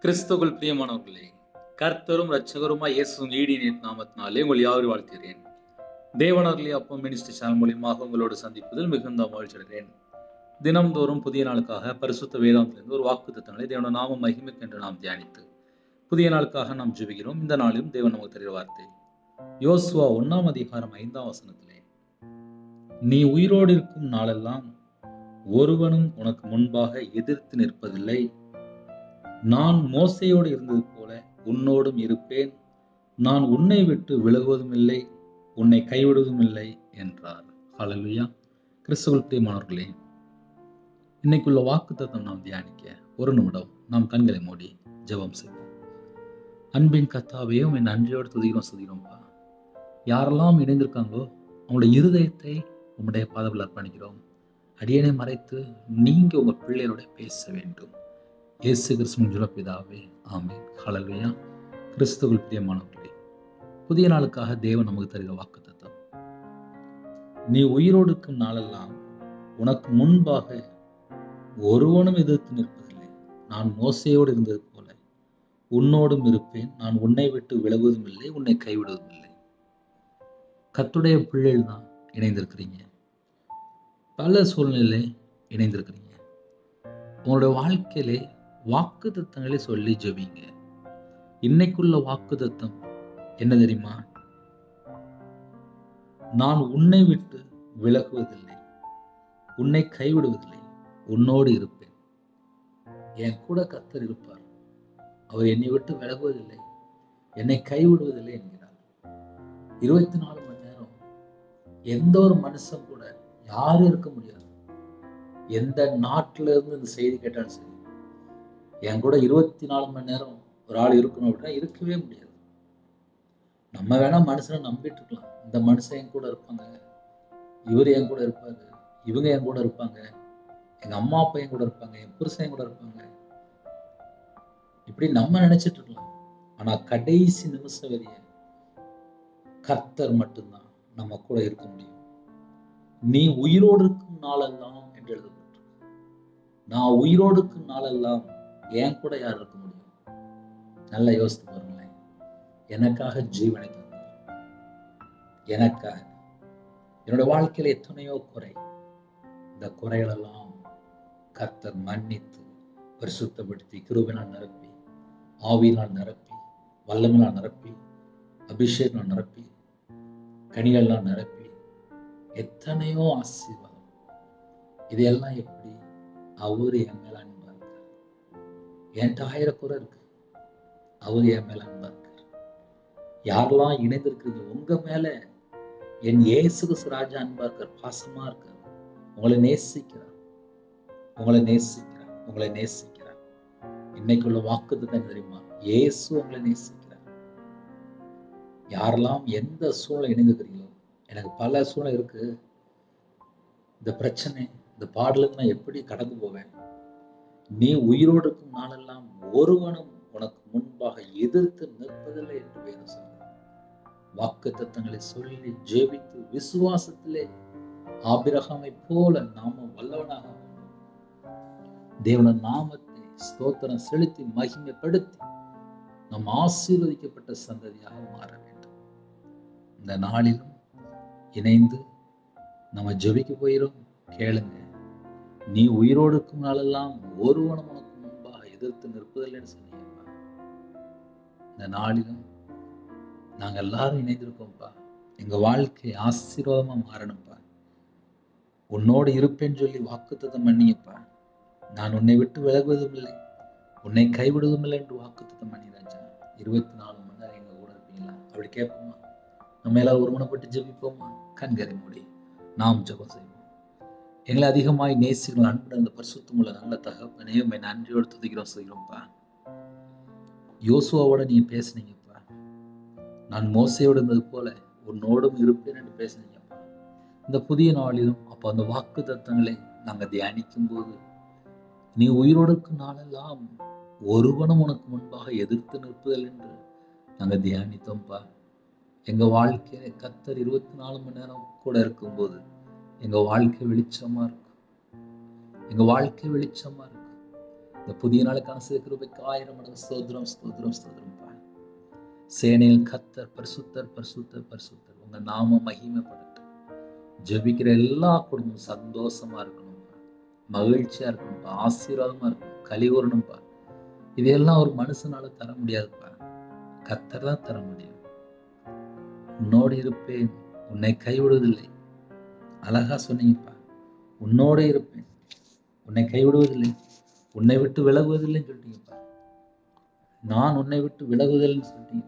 கிறிஸ்துவுக்குள் பிரியமானவர்களே, கர்த்தரும் இரட்சகருமாய் இயேசுவின் ஈடின் நாமத்தினாலே உங்கள் யாவரையும் வாழ்த்துகிறேன். தேவனர்லி அப்பம் மினிஸ்ட்ரி சேனல் மூலியமாக உங்களோடு சந்திப்பதில் மிகுந்த மகிழ்ச்சி அடைகிறேன். தினம்தோறும் புதிய நாளுக்காக பரிசுத்த வேதாந்திலிருந்து ஒரு வாக்குத்தத்தங்களை தேவன நாம மகிமைக்கு என்று நாம் தியானித்து புதிய நாளுக்காக நாம் ஜெபிக்கிறோம். இந்த நாளிலும் தேவன் நமக்கு தருகிற வார்த்தை யோசுவா 1:5 நீ உயிரோடு இருக்கும் நாளெல்லாம் ஒருவனும் உனக்கு முன்பாக எதிர்த்து நிற்பதில்லை. நான் மோசேயோடு இருந்தது போல உன்னோடும் இருப்பேன். நான் உன்னை விட்டு விலகுவதும் இல்லை, உன்னை கைவிடுவதும் இல்லை என்றார். ஹல்லேலூயா. கிறிஸ்துவுக்குள் பிரியமானவர்களே, இன்னைக்குள்ள வாக்குத்தத்தம் நாம் தியானிக்க ஒரு நிமிடம் நாம் கண்களை மூடி ஜெபம் செய்வோம். அன்பின் கர்த்தாவே, உம்மை நன்றியோடு துதிக்கிறோம்ப்பா. யாரெல்லாம் இணைந்திருக்காங்களோ அவங்களுடைய இருதயத்தை உம்முடைய பாதத்தில் அர்ப்பணிக்கிறோம். அடியனை மறைத்து நீங்க உங்க பிள்ளைகளோட பேச வேண்டும். இயேசு கிறிஸ்துவின் ஜெப பிதாவே, ஆமென். ஹல்லேலூயா. கிறிஸ்துவுக்குள் பிரியமானவர்களே, புதிய நாளுக்காக தேவன் நமக்கு தருகிற வாக்குத்தத்தம், நீ உயிரோடு இருக்கும் நாளெல்லாம் உனக்கு முன்பாக ஒருவனும் எதிர்த்து நிற்பதில்லை. நான் மோசேயோடு இருந்தது போல உன்னோடும் இருப்பேன். நான் உன்னை விட்டு விலகுவதும் இல்லை, உன்னை கைவிடுவதும் இல்லை. கர்த்தருடைய பிள்ளைகள் தான் இணைந்திருக்கிறீங்க. பல சூழ்நிலை இணைந்திருக்கிறீங்க. உங்களுடைய வாழ்க்கையிலே வாக்குத்தத்தங்களை சொல்லி ஜெபிங்க. இன்னைக்குள்ள வாக்குத்தத்தம் என்ன தெரியுமா? நான் உன்னை விட்டு விலகுவதில்லை, உன்னை கைவிடுவதில்லை, உன்னோடு இருப்பேன். என் கூட கர்த்தர் இருப்பார். அவர் என்னை விட்டு விலகுவதில்லை, என்னை கைவிடுவதில்லை என்கிறார். 24 மணி நேரம் எந்த ஒரு மனுஷன் கூட யாரும் இருக்க முடியாது. எந்த நாட்டில இருந்து இந்த செய்தி கேட்டாலும் சரி, என் கூட 24 மணி நேரம் ஒரு ஆள் இருக்கணும் அப்படின்னா இருக்கவே முடியாது. நம்ம வேணா மனுஷனை நம்பிட்டு இருக்கலாம். இந்த மனுஷன் என் கூட இருப்பாங்க, இவர் என் கூட இருப்பாரு, இவங்க என் கூட இருப்பாங்க, எங்க அம்மா அப்பா என் கூட இருப்பாங்க, என் புருஷன் என் கூட இருப்பாங்க, இப்படி நம்ம நினைச்சிட்டு இருக்கலாம். ஆனா கடைசி நிமிஷம் வரைய கர்த்தர் மட்டும்தான் நம்ம கூட இருக்க முடியும். நீ உயிரோடு இருக்கும் நாளெல்லாம் என்று எழுதப்பட்டு, நான் உயிரோடு இருக்கும் நாளெல்லாம் என் கூட யார் இருக்க முடியும்? நல்லா யோசித்து பாருங்களேன். எனக்காக ஜீவனை தந்தார். எனக்காக என்னோட வாழ்க்கையில எத்தனையோ குறை, இந்த குறைகளெல்லாம் கர்த்தர் மன்னித்து பரிசுத்தப்படுத்தி கிருபையினால் நிரப்பி, ஆவியினால் நிரப்பி, வல்லமையினால் நிரப்பி, அபிஷேகனால் நிரப்பி, கனிகள்லாம் நிரப்பி, எத்தனையோ ஆசீர்வாதம். இதெல்லாம் எப்படி? அவரு என் மேல அன்பா இருக்கார். என்கிட்ட 1000 குறை இருக்கு, அவரு என் மேல அன்பா இருக்கார். யாரெல்லாம் இணைந்திருக்கிறீங்க, உங்க மேல என் இயேசு கிறிஸ்து ராஜா அன்பா இருக்கார், பாசமா இருக்கார். உங்களை நேசிக்கிறார், உங்களை நேசிக்கிறார், உங்களை நேசிக்கிறார். இன்னைக்குள்ள வாக்குத்தத்தம் தெரியுமா? இயேசு உங்களை நேசிக்கிறார். யாரெல்லாம் எந்த சூழ்நிலை இணைந்திருக்கிறீங்களோ, எனக்கு பல சூழ்நிலை இருக்கு, இந்த பிரச்சனை, இந்த பாடலுக்கு நான் எப்படி கடந்து போவேன்? நீ உயிரோடு இருக்கும் நாளெல்லாம் ஒருவனும் உனக்கு முன்பாக எதிர்த்து நிற்பதில்லை என்று வேதம் சொல்கிறது. வாக்குத்தத்தங்களை சொல்லி ஜெபித்து விசுவாசத்திலே ஆபிரகாமை போல நாம வல்லவனாக வேண்டும். தேவனின் நாமத்தை ஸ்தோத்திரம் செலுத்தி மகிமைப்படுத்தி நம் ஆசீர்வதிக்கப்பட்ட சந்ததியாக மாற வேண்டும். இந்த நாளிலும் இணைந்து நம்ம ஜெபிக்க போயிரும். கேளுங்க. நீ உயிரோடு இருக்கும் நாளெல்லாம் ஒருவனும் உனக்கு முன்பாக எதிர்த்து நிற்பதில்லைன்னு சொன்னீங்கப்பா. இந்த நாளிலும் நாங்க எல்லாரும் இணைந்திருக்கோம்ப்பா. எங்க வாழ்க்கை ஆசீர்வாதமா மாறணும்ப்பா. உன்னோடு இருப்பேன்னு சொல்லி வாக்குத்தத்தம் பண்ணீங்கப்பா. நான் உன்னை விட்டு விலகுவதும் இல்லை, உன்னை கைவிடுவதும் இல்லை என்று வாக்குத்தத்தம் பண்ணிதாச்சா. 24 மணி நேரம் எங்க கூட இருப்பீங்களா? அப்படி கேட்போமா? நம்ம எல்லாரும் ஒருமனப்பட்டு ஜெபிப்போமா? கண்கரை மூடி நாம் ஜெபம் செய்வோம். எங்களை அதிகமாய் நேசிகள் அன்புடன் அந்த பரிசுத்தமுள்ள நல்ல தகப்பனே, உம்மை நன்றியோடு துதிக்கிறோம் செய்கிறோம்ப்பா. யோசுவாவோட நீ பேசுனீங்கப்பா. நான் மோசையோடு இருந்தது போல உன்னோடும் இருப்பேன் என்று பேசுனீங்கப்பா. இந்த புதிய நாளிலும் அப்போ அந்த வாக்கு தத்தங்களை நாங்கள் தியானிக்கும் போது, நீ உயிரோடு இருக்கும் நாளெல்லாம் ஒருவனும் உனக்கு முன்பாக எதிர்த்து நிற்பதில்லை என்று நாங்கள் தியானித்தோம்ப்பா. எங்க வாழ்க்கையில கர்த்தர் 24 மணி நேரம் கூட இருக்கும்போது எங்க வாழ்க்கை வெளிச்சமா இருக்கும். எங்க வாழ்க்கை வெளிச்சமா இருக்கும். இந்த புதிய நாளுக்கான கிருபைக்கு 1000 மடங்கு ஸ்தோத்திரம் ஸ்தோத்திரம் ஸ்தோத்திரம்ப்பா. சேனையில் கர்த்தர் பரிசுத்தர் பரிசுத்தர் பரிசுத்தர். உங்க நாம மகிமைப்படட்டும். ஜெபிக்கிற எல்லா குடும்பமும் சந்தோஷமா இருக்கணும்ப்பா, மகிழ்ச்சியா இருக்கணும்ப்பா, ஆசீர்வாதமா இருக்கணும், கலிகூறணும்ப்பா. இதெல்லாம் ஒரு மனுஷனால தர முடியாதுப்பா, கர்த்தர் தான் தர முடியும். உன்னோடு இருப்பேன், உன்னை கைவிடுவதில்லை. அழகா சொன்னீங்கப்பா. உன்னோட இருப்பேன், உன்னை கைவிடுவதில்லை, உன்னை விட்டு விலகுவதில்லைன்னு சொல்லிட்டீங்கப்பா. நான் உன்னை விட்டு விலகுவதில்லைன்னு சொல்லிட்டீங்க.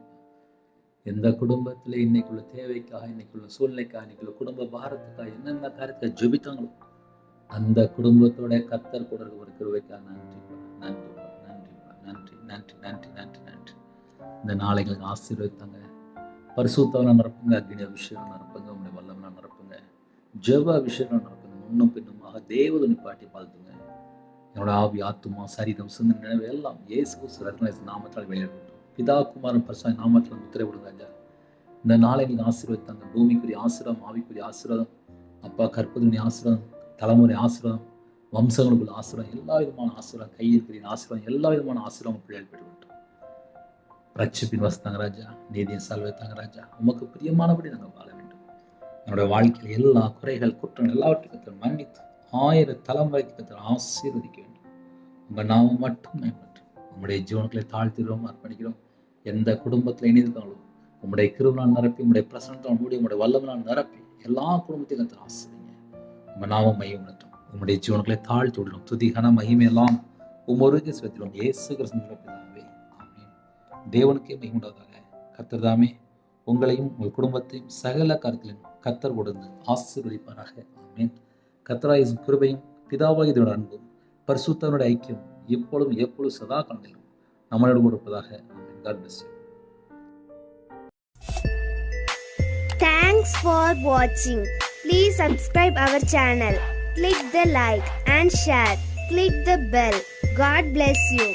எந்த குடும்பத்துல இன்னைக்குள்ள தேவைக்காக, இன்னைக்குள்ள சூழ்நிலைக்காக, இன்னைக்குள்ள குடும்ப பாரத்துக்காக என்னென்ன காரியத்தை ஜெபித்தாங்களோ அந்த குடும்பத்தோட கர்த்தர் கூட ஒரு கிருபைக்காக நன்றிப்பா, நன்றிப்பா, நன்றிப்பா, நன்றி நன்றி நன்றி நன்றி நன்றி. இந்த நாளைகளுக்கு ஆசீர்வதித்தாங்க. பரிசுத்தவனா நிரப்புங்க, அக்னி அபிஷேகம் நிரப்புங்க, உங்களுடைய வல்லமனா நிரப்புங்க, ஜெப அபிஷேகம் நிரப்புங்க. முன்னும் பின்னுமாக தேவதனி பாட்டி பார்த்துங்க. என்னோட ஆவி ஆத்துமா சரீரம் சிந்தனை நினைவு எல்லாம் இயேசு கிறிஸ்து நாமத்தால் வெளியிடட்டும். பிதா குமாரன் பரிசுத்த நாமத்தால் முத்திரை விடுங்க ஐயா. இந்த நாளை நீங்க ஆசீர்வதித்தாங்க. பூமிக்குரிய ஆசீர்வாதம், ஆவிக்குரிய ஆசீர்வாதம், அப்பா கற்பதினுடைய ஆசீர்வாதம், தலைமுறை ஆசீர்வாதம், வம்சங்களுக்குள்ள ஆசீர்வாதம், எல்லா விதமான ஆசீர்வாதம், கையிருக்கிற ஆசீர்வாதம், எல்லா விதமான ஆசீர்வாதம் பிள்ளைகள் பெற்றுவிட்டோம். ரட்சிப்பின் வசத்தாங்க ராஜா, நீதியின் சால்வைத்தாங்க ராஜா. உமக்கு பிரியமானபடி நாங்கள் வாழ வேண்டும். என்னோட வாழ்க்கையில் எல்லா குறைகள் குற்றங்கள் எல்லாவற்றுக்கும் மன்னித்து 1000 தலைமுறைக்கு ஆசீர்வதிக்க வேண்டும். உங்க நாமம் மட்டும் மேம்பட்டு உங்களுடைய ஜீவனங்களை தாழ்த்திடுறோம், அர்ப்பணிக்கிறோம். எந்த குடும்பத்தில் இணைந்தாங்களோ உங்களுடைய கிருபையால் நிரப்பி, உங்களுடைய பிரசன்னத்தால் மூடி, உங்களுடைய வல்லமையால் நிரப்பி எல்லா குடும்பத்தையும் கர்த்தர் ஆசீர்வதிங்க. உங்க நாமம் மையப்படட்டும். உங்களுடைய ஜீவனங்களை தாழ்த்தி விடணும். துதி கன மகிமை எல்லாம் உமொருக்கே செலுத்திடுவோம். இயேசு கிறிஸ்துவின் பிதாவே, ஆமென். தேவனுக்கே மகிமை உண்டாவதாக. கர்த்தர் தாமே உங்களையும் உங்கள் குடும்பத்தையும் சகல காரியத்திலும் கர்த்தர் கொடுத்து ஆசீர்வதிப்பாராக. ஆமென். கர்த்தராகிய இயேசு கிருபையும் பிதாவாகிய தேவனுடைய அன்பும் பரிசுத்தவனுடைய ஐக்கியம் எப்பொழுதும் எப்பொழுதும் சதா காலங்களிலும் நம்மளோடு கொடுப்பதாக. ஆமென். God bless you. Thanks for watching. Please subscribe our channel. Click the like and share. Click the bell. God bless you.